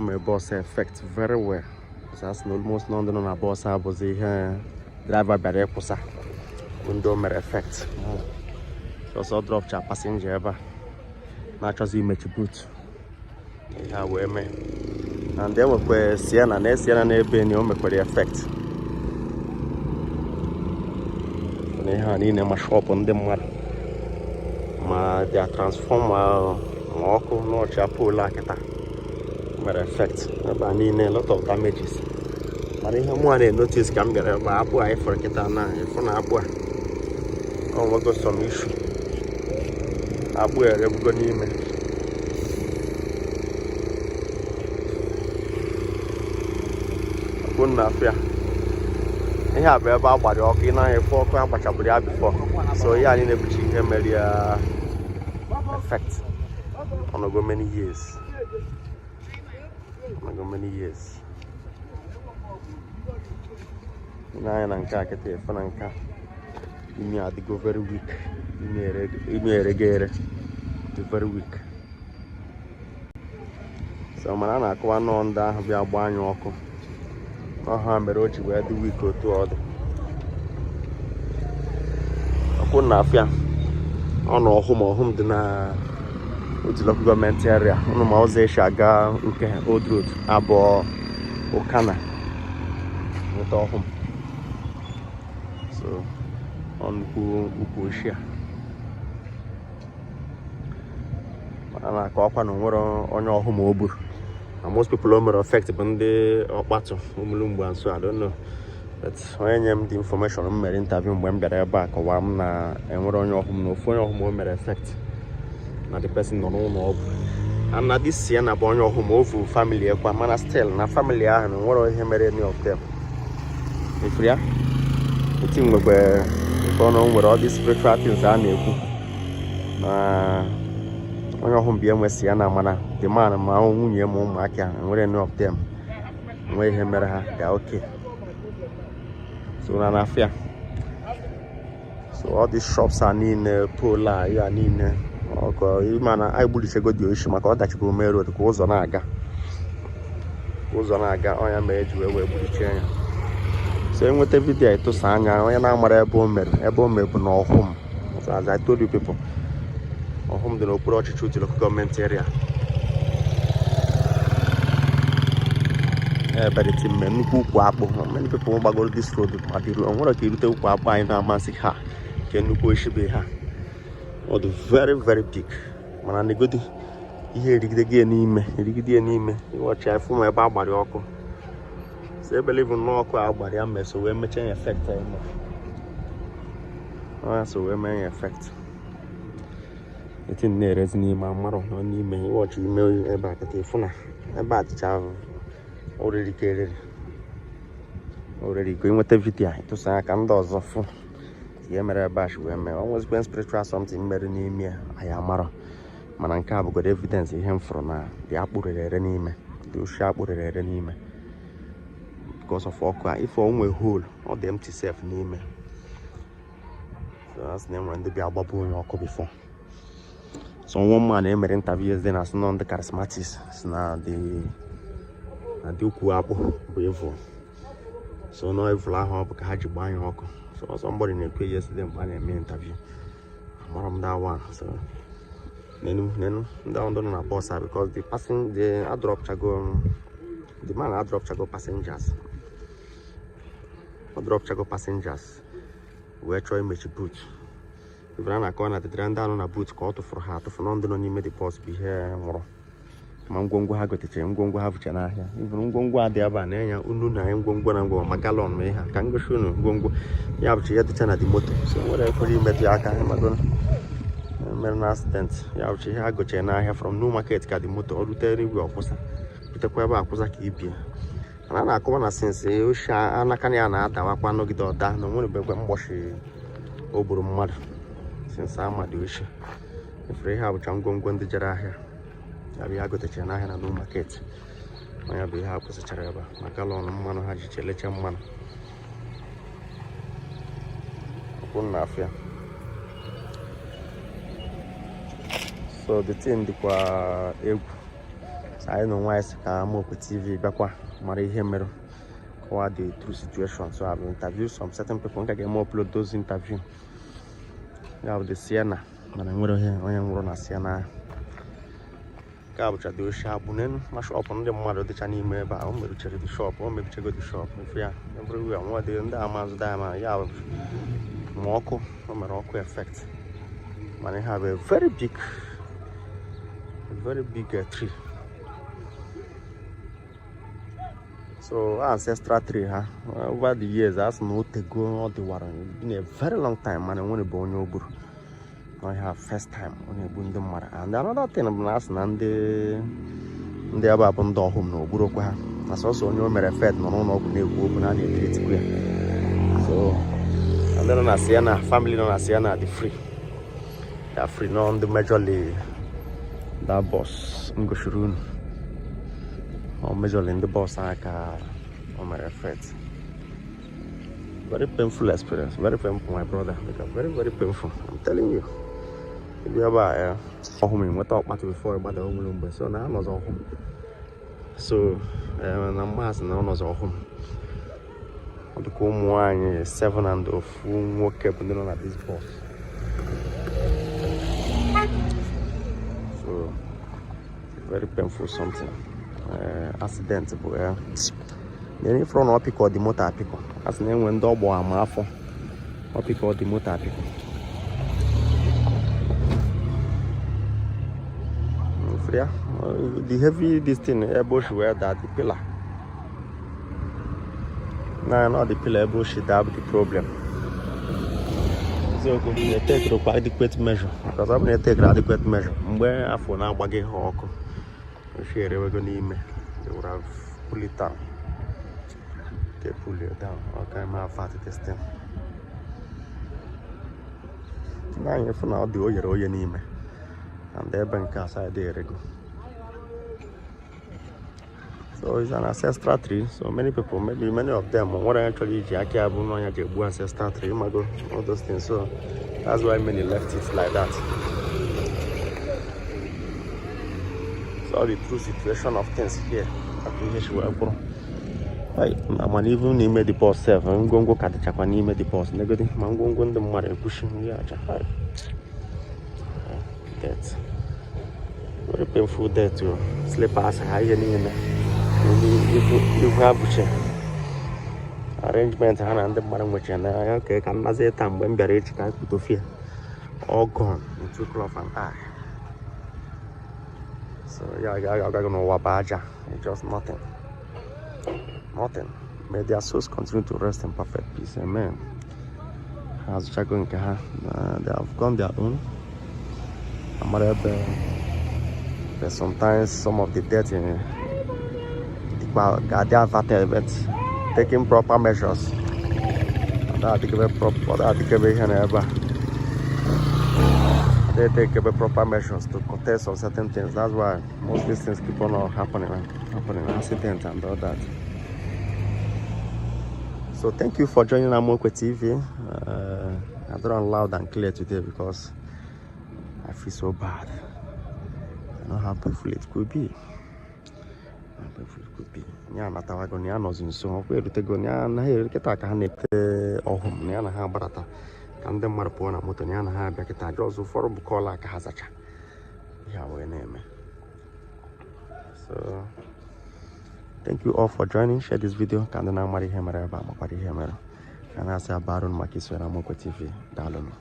my boss effect very well. So that's almost none on our boss. I was a driver by the Eposa. Window may effect. So also drop your passenger ever. Not just you make a boot. Yeah, we may. And then we Sienna, Sienna, and you make the effect. They had in a shop on them. They are transformer. No chapel like that. Matter of fact, I need a lot of damages. But I have notice camera about Abu for Kitana, if on Abu. Oh, we got some issue. Abu, I'm going to name it. Good enough, yeah. I have about body okay now, a 4 o'clock, but I before. So, yeah, I need to be effect on go many years. Many years. Now I can't get it. You have to go very weak. You very weak. So I can't on that. We are buying your car. I'm a roach where the week or two other. I couldn't have ya. I know home dinner. With the local government area, one of my Shaga, Old Road, Abo, Okana, with Awhum. So, on Ukushia. And I call upon on your home Obur. And most people are affected by the battle, Umulumbu, so I don't know. But when I'm the information on my interview, when they're back, or I'm not, and we're on your home, no phone, your home may affect. The person don't know. And now this year, I born your home over family. Man, still na family. And what are him any of them? If we are, the thing will be going on with all these spiritual things. I know. On your home, be a messiana, mana. The man, my own year, mom, I can. And what any of them? Where him, they're okay. So now I fear. So all these shops are in Pola, you are in. Okay, man, Agbudu say go do issue maka that you go me road ko uzo na aga onya meji we Agbudu chen so enwete video to sa anya onya na amara ebe o mere bụ na Awhum. So as I told you people, Awhum dị n'okpuru ọchịchị Udi local government area. But it's in nnukwu ukwu akpụ. Many people gbagoro this road ma dị ruo nwere ka irute ukwu akpụ anyị na-amasị ha ke nnukwu oshibe ha. Oh, the very, very big. Man, and the good here, you watch I from my barbary. So I believe in no barbary, so we're making effect. So we're making effect. It's in there, it's near my mother, no need me. Watch you mail back at the phone. About the child already carried. Already going with the video to say I can do so. Yeah, my bash, we may always been spiritual something made in me. I am Mara. Mananka got evidence in him from the Agbudu enemy, the sharp wood enemy. Because of Okwa, if only whole or the empty self near me. So that's the name when they be a babu in Oko before. So one man made interviews then as none the charismatics. Now the Ukuapo, Brevo. So now if Laho Haji buying Oko. So somebody in the yesterday and me interview. I'm that one. So then down on a boss because the man I drop chago passengers. I drop chago passengers. We're trying to boot. If I corner the grand down on a boot call to for her to for London on the boss be here more. I'm going to have to change. I'm going to have China here. Even I'm going to go there, but Ununa, I'm going to go Magalon, me, I can't go soon. Go, you have to get China the motor. So, whatever you met Yaka, I'm going to accident. You have to go China here from New Market, got the motor, or to tell you, Oposa. Peter Quaba, Oposa Kipi. And I come on since you shall, and I can't one no get or down, no one will be washy over mud since I'm a dish. If they have a changong going to Jara here. I go to China and no market. I be happy to Charaba. Macalon, man, Haji Chelecham man. Unafia. So the thing the So I know why I'm up with TV bakwa mara ihe mere what the true situation. So I've interviewed some certain people. I can upload those interviews. You have the Sienna, and I'm going to run a Sienna. Capture the shop, and my shop on the mother, the Chinese member. I'm going to check the shop, or maybe check the shop. If we are everywhere, what the Amazon Diamond, you have Morocco effect. And I have a very big tree. So ancestral tree, over the years, that's not to go all the water. It's been a very long time, and I want to born your Ogbudu. I have first time when I born the mother. And another thing I'm asking, and they have opened Awhum no Ogbudu. That's also on your fed no open and so and then I see na family no see na the free. They are free no on the majorly that boss Ngoshurun. Or majorly in the boss like on my effect. Very painful experience, very painful, my brother. Because very painful. I'm telling you. If you ever Awhum, we talked about it before about the Awhum, so now I was Awhum. So I'm asking now was Awhum. The come one 7 and of work up and at this boss. So very painful something. Accident where then from what pick the motor pick as name when double am half what pick the motor pick. The heavy this thing bush where that the pillar. No, not the pillar bush that the problem. So you take the adequate measure because I'm going to take adequate measure. Where I for now baggy hawk. If you're ever going to email, they would have pull it down. They pull it down. Okay, I'm not fat testing. Now you're for now, do your own email. And their bank outside there. So it's an ancestral tree. So many people, maybe many of them, what actually Jackie Abuno Agbudu ancestral tree, all those things. So that's why many left it like that. So the true situation of things here. I'm even name the boss self. I'm going to go catch up and name the boss. Negative. I'm going to go the mother pushing. Yeah, death. Very painful death to sleep as high and you have arrangement and the madam which and okay can as a time when buried to fear all gone in 2 cloth and eye. So yeah, I don't know what baja. It's just nothing. May their souls continue to rest in perfect peace. Amen. As Chago they have gone their own. But sometimes some of the dead in they have but taking proper measures. They take proper measures to contest on certain things. That's why most of these things keep on happening, accidents and all that. So thank you for joining Amokwe TV. I don't loud and clear today because I feel so bad. I know how painful it could be. Nyana tawago nyana zinso kwe rutego nyana he kita ka hanete Awhum nyana ha barata kande marpo na moto nyana ha bia kita jozo for bukola ka hazacha ya we name. So thank you all for joining. Share this video kande na mari hemera ba mari hemera kana sa barun makiso na Amokwe TV dalolo.